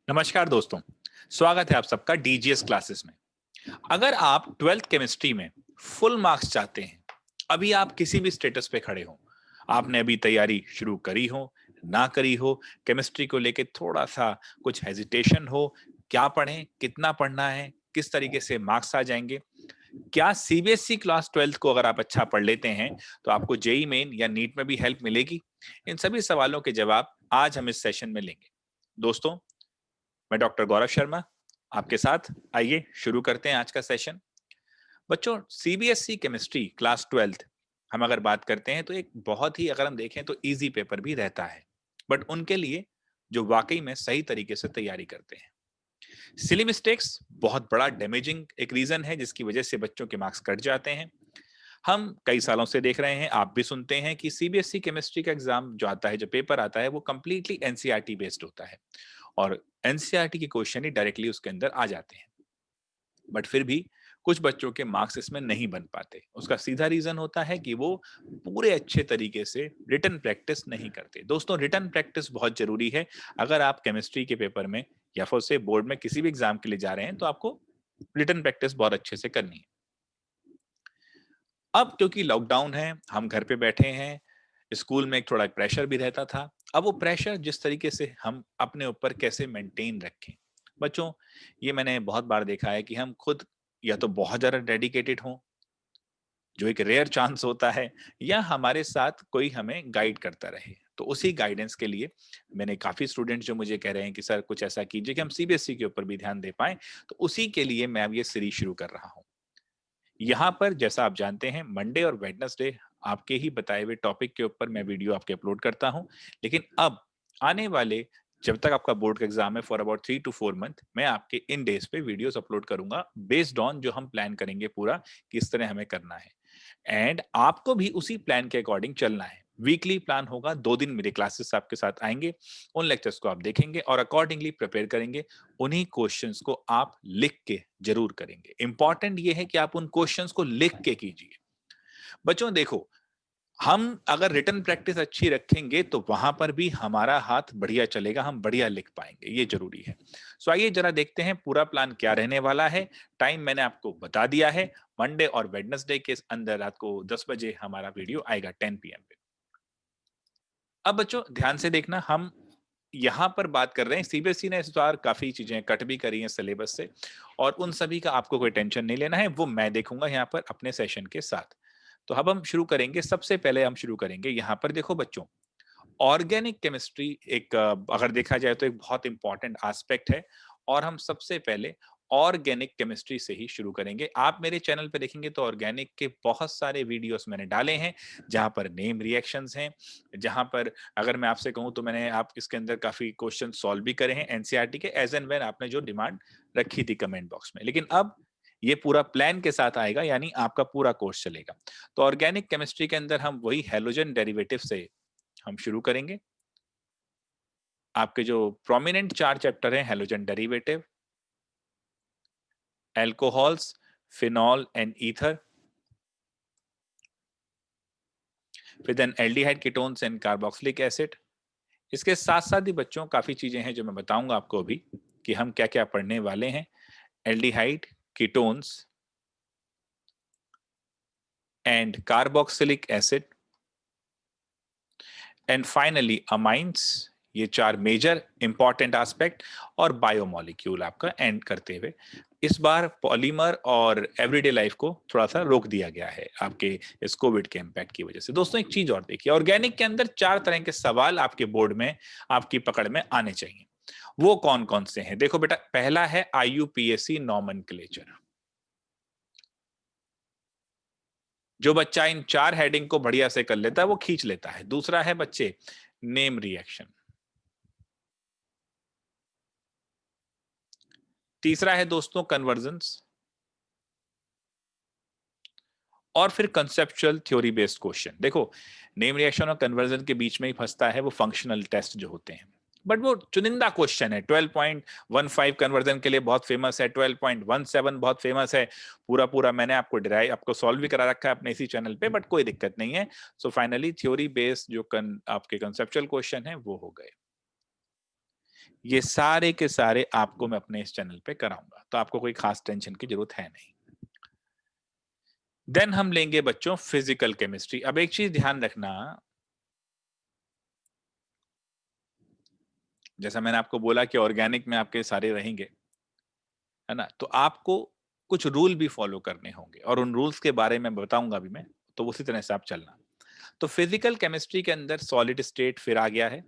नमस्कार दोस्तों, स्वागत है आप सबका डीजीएस क्लासेस में। अगर आप 12th केमिस्ट्री में फुल मार्क्स चाहते हैं, अभी आप किसी भी स्टेटस पे खड़े हो, आपने अभी तैयारी शुरू करी हो, ना करी हो, केमिस्ट्री को लेके थोड़ा-सा कुछ हेजिटेशन हो, क्या पढ़ें, कितना पढ़ना है, किस तरीके से मार्क्स आ जाएँगे, क्या सीबीएसई क्लास 12th को अगर आप अच्छा पढ़ लेते हैं, तो आपको जेईई मेन या नीट में भी हेल्प मिलेगी? इन सभी सवालों के जवाब आज हम इस सेशन में लेंगे। दोस्तों, मैं डॉक्टर गौरव शर्मा आपके साथ। आइए शुरू करते हैं आज का सेशन। बच्चों, सीबीएसई केमिस्ट्री क्लास 12th हम अगर बात करते हैं तो एक बहुत ही, अगर हम देखें तो इजी पेपर भी रहता है, बट उनके लिए जो वाकई में सही तरीके से तैयारी करते हैं। सिली मिस्टेक्स बहुत बड़ा डैमेजिंग एक रीजन है जिसकी वजह से बच्चों के मार्क्स कट जाते हैं। हम कई सालों से देख रहे हैं, आप भी सुनते हैं कि सीबीएसई केमिस्ट्री का एग्जाम जो आता है, जो पेपर आता है, वो कंप्लीटली एनसीईआरटी बेस्ड होता है और एनसीईआरटी के क्वेश्चन ही डायरेक्टली उसके अंदर आ जाते हैं। बट फिर भी कुछ बच्चों के मार्क्स इसमें नहीं बन पाते। उसका सीधा रीजन होता है कि वो पूरे अच्छे तरीके से रिटन प्रैक्टिस नहीं करते। दोस्तों, रिटन प्रैक्टिस बहुत जरूरी है। अगर आप केमिस्ट्री के पेपर में या फिर से बोर्ड में किसी भी एग्जाम के लिए जा रहे हैं तो आपको रिटन प्रैक्टिस बहुत अच्छे से करनी है। अब क्योंकि लॉकडाउन है, हम घर पे बैठे हैं, स्कूल में एक थोड़ा प्रेशर भी रहता था। अब वो प्रेशर जिस तरीके से हम अपने ऊपर कैसे मेंटेन रखें। बच्चों, ये मैंने बहुत बार देखा है कि हम खुद या तो बहुत ज़्यादा डेडिकेटेड हों, जो एक रेयर चांस होता है, या हमारे साथ कोई हमें गाइड करता रहे। तो उसी गाइडेंस के लिए मैंने काफ़ी स्टूडेंट्स जो मुझे कह रहे हैं कि सर कुछ ऐसा कीजिए कि हम सीबीएसई के ऊपर भी ध्यान दे पाएँ, तो उसी के लिए मैं अब ये सीरीज़ शुरू कर रहा हूँ। यहाँ पर जैसा आप जानते हैं, मंडे और वेडनेसडे आपके ही बताए हुए टॉपिक के ऊपर मैं वीडियो आपके अपलोड करता हूँ। लेकिन अब आने वाले, जब तक आपका बोर्ड का एग्जाम है, फॉर अबाउट 3 to 4 मंथ, मैं आपके इन डेज पे वीडियोस अपलोड करूंगा बेस्ड ऑन जो हम प्लान करेंगे पूरा, किस तरह हमें करना है। एंड आपको भी उसी प्लान के अकॉर्डिंग चलना है। वीकली प्लान होगा, 2 दिन मेरे क्लासेस आपके साथ आएंगे, उन लेक्चर्स को आप देखेंगे और अकॉर्डिंगली प्रिपेयर करेंगे। उन्हीं क्वेश्चंस को आप लिख के जरूर करेंगे। इंपॉर्टेंट ये है कि आप उन क्वेश्चंस को लिख के कीजिए। बच्चों देखो, हम अगर रिटन प्रैक्टिस अच्छी रखेंगे तो वहां पर भी हमारा हाथ बढ़िया चलेगा, हम बढ़िया लिख पाएंगे, ये जरूरी है। सो आइए जरा देखते हैं पूरा प्लान क्या रहने वाला है। टाइम मैंने आपको बता दिया है, मंडे और वेडनेसडे के अंदर रात को 10 बजे हमारा वीडियो आएगा, 10 PM पे। अब बच्चों ध्यान से देखना, हम यहाँ पर बात कर रहे हैं, सीबीएसई ने इस बार काफी चीजें कट भी करी हैं सिलेबस से, और उन सभी का आपको कोई टेंशन नहीं लेना है, वो मैं देखूंगा यहाँ पर अपने सेशन के साथ। तो अब हम शुरू करेंगे। सबसे पहले हम शुरू करेंगे यहाँ पर, देखो बच्चों, ऑर्गेनिक केमिस्ट्री एक अगर देखा जाए तो एक बहुत इंपॉर्टेंट एस्पेक्ट है, और हम सबसे पहले ऑर्गेनिक केमिस्ट्री से ही शुरू करेंगे। आप मेरे चैनल पे देखेंगे तो ऑर्गेनिक के बहुत सारे वीडियोस मैंने डाले हैं, जहां पर नेम रिएक्शंस हैं, जहां पर अगर मैं आपसे कहूं तो मैंने आप इसके अंदर काफी क्वेश्चन सॉल्व भी करे हैं एनसीईआरटी के, एज एंड व्हेन आपने जो डिमांड रखी थी कमेंट बॉक्स में। लेकिन अब ये पूरा प्लान के साथ आएगा, यानी आपका पूरा कोर्स चलेगा। तो ऑर्गेनिक केमिस्ट्री के अंदर हम वही हेलोजन डेरिवेटिव से हम शुरू करेंगे। आपके जो प्रोमिनेंट 4 चैप्टर हैं, halogen derivative, alcohols, phenol and ether, फिर then aldehyde, ketones and carboxylic acid. इसके साथ-साथ ही बच्चों काफ़ी चीज़ें हैं जो मैं बताऊँगा आपको अभी, कि हम क्या-क्या पढ़ने वाले हैं। Aldehyde, ketones and carboxylic acid, and finally amines. ये 4 मेजर इंपॉर्टेंट एस्पेक्ट, और बायोमोलिक्यूल आपका एंड करते हुए इस बार पॉलीमर और एवरीडे लाइफ को थोड़ा सा रोक दिया गया है आपके इस कोविड के इम्पैक्ट की वजह से। दोस्तों, एक चीज और देखिए, ऑर्गेनिक के अंदर 4 तरह के सवाल आपके बोर्ड में, आपकी पकड़ में आने चाहिए। वो कौन कौन से हैं? देखो बेटा, पहला है आईयूपीएसी नॉमेनक्लेचर। जो बच्चा इन 4 हेडिंग को बढ़िया से कर लेता है वो खींच लेता है। दूसरा है बच्चे नेम रिएक्शन। तीसरा है दोस्तों कन्वर्जन्स, और फिर कंसेप्चुअल थ्योरी बेस्ड क्वेश्चन। देखो, नेम रिएक्शन और कन्वर्जन के बीच में ही फंसता है वो फंक्शनल टेस्ट जो होते हैं, बट वो चुनिंदा क्वेश्चन है। 12.15 कन्वर्जन के लिए बहुत फेमस है, 12.17 बहुत फेमस है। पूरा पूरा मैंने आपको डिराइव, आपको सॉल्व भी करा रखा है अपने इसी चैनल पे, बट कोई दिक्कत नहीं है। सो फाइनली थ्योरी बेस्ड जो आपके कंसेप्चुअल क्वेश्चन है वो हो गए। ये सारे के सारे आपको मैं अपने इस चैनल पे कराऊंगा, तो आपको कोई खास टेंशन की जरूरत है नहीं। देन हम लेंगे बच्चों फिजिकल केमिस्ट्री। अब एक चीज ध्यान रखना, जैसा मैंने आपको बोला कि ऑर्गेनिक में आपके सारे रहेंगे, है ना, तो आपको कुछ रूल भी फॉलो करने होंगे और उन रूल्स के बारे में बताऊंगा भी मैं, तो उसी तरह से आप चलना। तो फिजिकल केमिस्ट्री के अंदर सॉलिड स्टेट फिर आ गया है,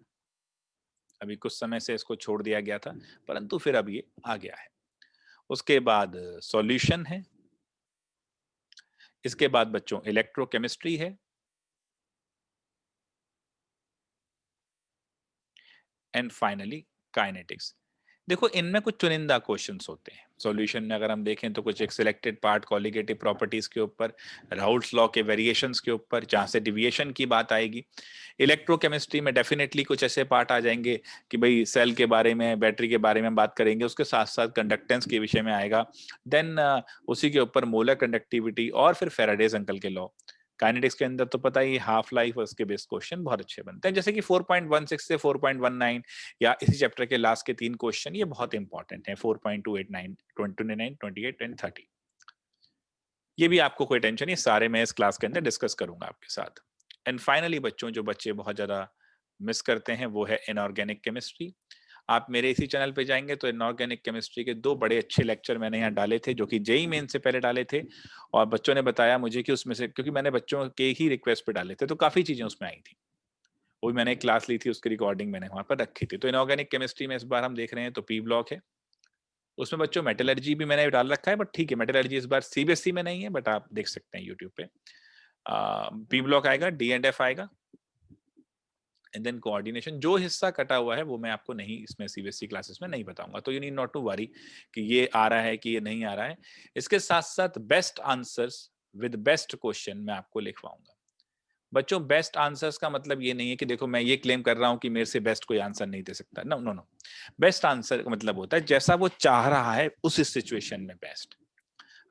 अभी कुछ समय से इसको छोड़ दिया गया था, परंतु फिर अब ये आ गया है। उसके बाद सॉल्यूशन है, इसके बाद बच्चों इलेक्ट्रोकेमिस्ट्री है, एंड फाइनली काइनेटिक्स। देखो इनमें कुछ चुनिंदा क्वेश्चंस होते हैं। सॉल्यूशन में अगर हम देखें तो कुछ एक सिलेक्टेड पार्ट कॉलिगेटिव प्रॉपर्टीज के ऊपर, राउल्ट्स लॉ के वेरिएशंस के ऊपर, जहां से डिविएशन की बात आएगी। इलेक्ट्रोकेमिस्ट्री में डेफिनेटली कुछ ऐसे पार्ट आ जाएंगे कि भाई सेल के बारे में, बैटरी के बारे में बात करेंगे, उसके साथ साथ कंडक्टेंस के विषय में आएगा। देन उसी के ऊपर मोलर कंडक्टिविटी और फिर फैराडेज अंकल के लॉ। काइनेटिक्स के अंदर तो पता ही हाफ लाइफ और उसके बेस्ड क्वेश्चन बहुत अच्छे बनते हैं, जैसे कि 4.16 से 4.19, या इसी चैप्टर के लास्ट के 3 क्वेश्चन ये बहुत इंपॉर्टेंट हैं, 4.289, 29, 28 एंड 30। ये भी आपको कोई टेंशन नहीं, सारे मैं इस क्लास के अंदर डिस्कस करूंगा आपके साथ। एंड फाइनली बच्चों, जो बच्चे बहुत ज्यादा मिस करते हैं वो है इनऑर्गेनिक केमिस्ट्री। आप मेरे इसी चैनल पे जाएंगे तो इनऑर्गेनिक केमिस्ट्री के 2 बड़े अच्छे लेक्चर मैंने यहाँ डाले थे, जो कि जेई मेन से पहले डाले थे, और बच्चों ने बताया मुझे कि उसमें से, क्योंकि मैंने बच्चों के ही रिक्वेस्ट पे डाले थे, तो काफी चीजें उसमें आई थी। वो भी मैंने एक क्लास ली थी, उसकी रिकॉर्डिंग मैंने वहां पर रखी थी। तो इनऑर्गेनिक केमिस्ट्री में इस बार हम देख रहे हैं तो पी ब्लॉक है, उसमें बच्चों मेटलर्जी भी मैंने डाल रखा है, बट ठीक है, मेटलर्जी इस बार सीबीएसई में नहीं है, बट आप देख सकते हैं यूट्यूब पे। पी ब्लॉक आएगा, डी एंड एफ आएगा, एंड देन कोऑर्डिनेशन। जो हिस्सा कटा हुआ है वो मैं आपको नहीं, इसमें सीबीएसई क्लासेस में नहीं बताऊंगा, तो you need not to worry कि ये आ रहा है कि ये नहीं आ रहा है। इसके साथ साथ best answers with best question मैं आपको लिखवाऊंगा। बच्चों बेस्ट आंसर्स का मतलब ये नहीं है कि देखो मैं ये क्लेम कर रहा हूं कि मेरे से बेस्ट कोई आंसर नहीं दे सकता, no no no. Best answer का मतलब होता है जैसा वो चाह रहा है उस सिचुएशन में बेस्ट,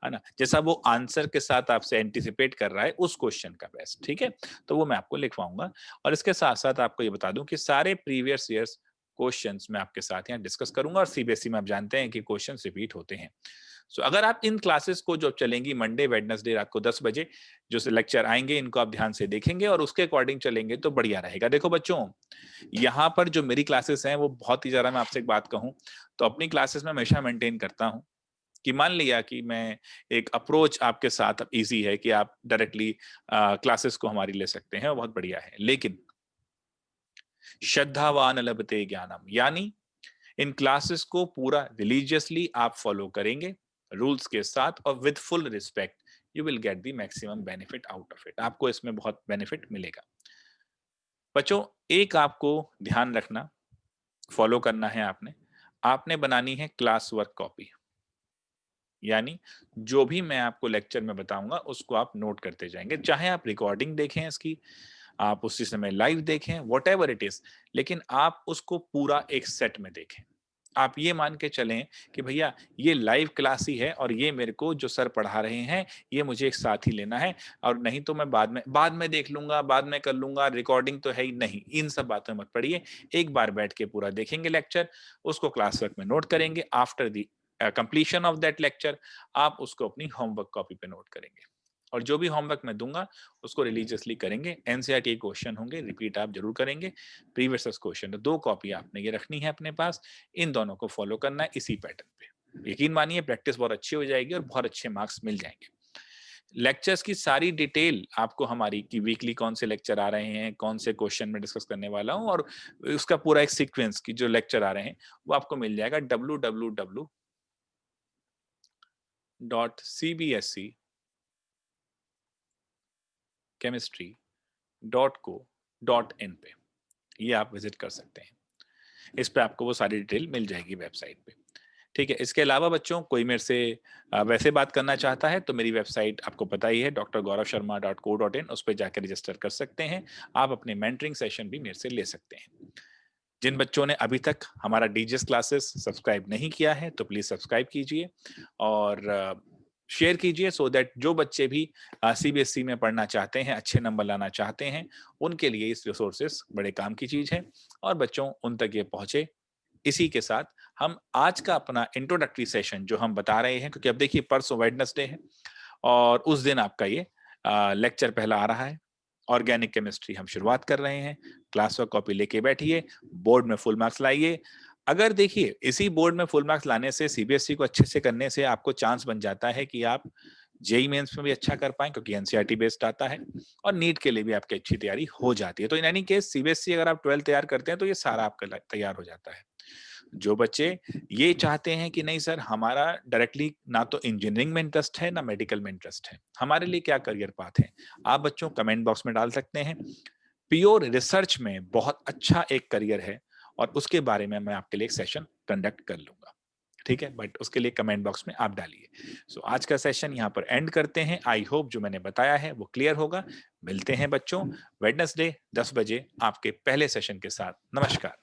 है ना, जैसा वो आंसर के साथ आपसे एंटिसिपेट कर रहा है उस क्वेश्चन का बेस्ट, ठीक है। तो वो मैं आपको लिखवाऊंगा, और इसके साथ साथ आपको ये बता दूं कि सारे प्रीवियस ईयर्स क्वेश्चंस मैं आपके साथ यहाँ डिस्कस करूंगा, और सीबीएसई में आप जानते हैं कि क्वेश्चंस रिपीट होते हैं। सो अगर आप इन क्लासेस को जो चलेंगी मंडे वेडनेसडे रात को 10 बजे जो लेक्चर आएंगे, इनको आप ध्यान से देखेंगे और उसके अकॉर्डिंग चलेंगे तो बढ़िया रहेगा। देखो बच्चों, यहाँ पर जो मेरी क्लासेस हैं वो बहुत ही ज्यादा, मैं आपसे एक बात कहूँ तो अपनी क्लासेस में हमेशा मेंटेन करता हूँ कि मान लिया कि मैं एक अप्रोच आपके साथ अब इजी है कि आप डायरेक्टली क्लासेस को हमारी ले सकते हैं, बहुत बढ़िया है, लेकिन श्रद्धावान लभते ज्ञानम, यानी इन क्लासेस को पूरा रिलीजियसली आप फॉलो करेंगे रूल्स के साथ और with full respect, you will get the maximum benefit out of it. आपको इसमें बहुत बेनिफिट मिलेगा। बच्चों एक आपको ध्यान रखना, फॉलो करना है आपने, आपने बनानी है क्लास वर्क कॉपी, यानी जो भी मैं आपको लेक्चर में बताऊंगा उसको आप नोट करते जाएंगे, चाहे आप रिकॉर्डिंग देखें इसकी, आप उसी समय लाइव देखें, वॉट एवर इट इज, लेकिन आप उसको पूरा एक सेट में देखें। आप ये मान के चलें कि भैया ये लाइव क्लास ही है और ये मेरे को जो सर पढ़ा रहे हैं ये मुझे एक साथ ही लेना है, और नहीं तो मैं बाद में देख लूंगा, बाद में कर लूंगा, रिकॉर्डिंग तो है ही नहीं, इन सब बातों में मत पड़िए। एक बार बैठ के पूरा देखेंगे लेक्चर, उसको क्लास वर्क में नोट करेंगे, after the completion of that lecture आप उसको अपनी होमवर्क कॉपी पे नोट करेंगे, और जो भी होमवर्क मैं दूंगा उसको रिलीजियसली करेंगे। एनसीईआरटी क्वेश्चन होंगे, रिपीट आप जरूर करेंगे, प्रीवियस क्वेश्चन, 2 कॉपी आपने ये रखनी है अपने पास, इन दोनों को फॉलो करना है इसी पैटर्न पे। यकीन मानिए प्रैक्टिस बहुत अच्छी हो जाएगी और बहुत अच्छे मार्क्स मिल जाएंगे। लेक्चर्स की सारी डिटेल आपको हमारी कि वीकली कौन से लेक्चर आ रहे हैं, कौन से क्वेश्चन में डिस्कस करने वाला हूं, और उसका पूरा एक सीक्वेंस की जो लेक्चर आ रहे हैं वो आपको मिल जाएगा www.cbsecchemistry.co.in पे, ये आप विजिट कर सकते हैं। इस पे आपको वो सारी डिटेल मिल जाएगी वेबसाइट पे, ठीक है। इसके अलावा बच्चों कोई मेरे से वैसे बात करना चाहता है तो मेरी वेबसाइट आपको पता ही है drgauravsharma.co.in, उस पर जाकर रजिस्टर कर सकते हैं। आप अपने मेंटरिंग सेशन भी मेरे से ले सकते हैं। जिन बच्चों ने अभी तक हमारा डीजीएस क्लासेस सब्सक्राइब नहीं किया है तो प्लीज सब्सक्राइब कीजिए और शेयर कीजिए, सो दैट जो बच्चे भी सीबीएसई में पढ़ना चाहते हैं, अच्छे नंबर लाना चाहते हैं, उनके लिए इस रिसोर्सेस बड़े काम की चीज है, और बच्चों उन तक ये पहुंचे इसी के साथ हम आज का अपना इंट्रोडक्टरी सेशन जो हम बता रहे हैं, क्योंकि अब देखिए परसों वेडनेसडे है और उस दिन आपका ये लेक्चर पहला आ रहा है। ऑर्गेनिक केमिस्ट्री हम शुरुआत कर रहे हैं। क्लास वर्क कॉपी लेके बैठिए, बोर्ड में फुल मार्क्स लाइए। अगर देखिए इसी बोर्ड में फुल मार्क्स लाने से, सीबीएसई को अच्छे से करने से आपको चांस बन जाता है कि आप जेईई मेंस में भी अच्छा कर पाएं, क्योंकि एनसीईआरटी बेस्ड आता है, और नीट के लिए भी आपकी अच्छी तैयारी हो जाती है। तो इन एनी केस सीबीएसई अगर आप 12 तैयार करते हैं तो ये सारा आपका तैयार हो जाता है। जो बच्चे ये चाहते हैं कि नहीं सर, हमारा डायरेक्टली ना तो इंजीनियरिंग में इंटरेस्ट है ना मेडिकल में इंटरेस्ट है, हमारे लिए क्या करियर पाथ है, आप बच्चों कमेंट बॉक्स में डाल सकते हैं। प्योर रिसर्च में बहुत अच्छा एक करियर है और उसके बारे में मैं आपके लिए एक सेशन कंडक्ट कर लूंगा, ठीक है, बट उसके लिए कमेंट बॉक्स में आप डालिए। सो आज का सेशन यहाँ पर एंड करते हैं। आई होप जो मैंने बताया है वो क्लियर होगा। मिलते हैं बच्चों वेडनेसडे 10 बजे आपके पहले सेशन के साथ। नमस्कार।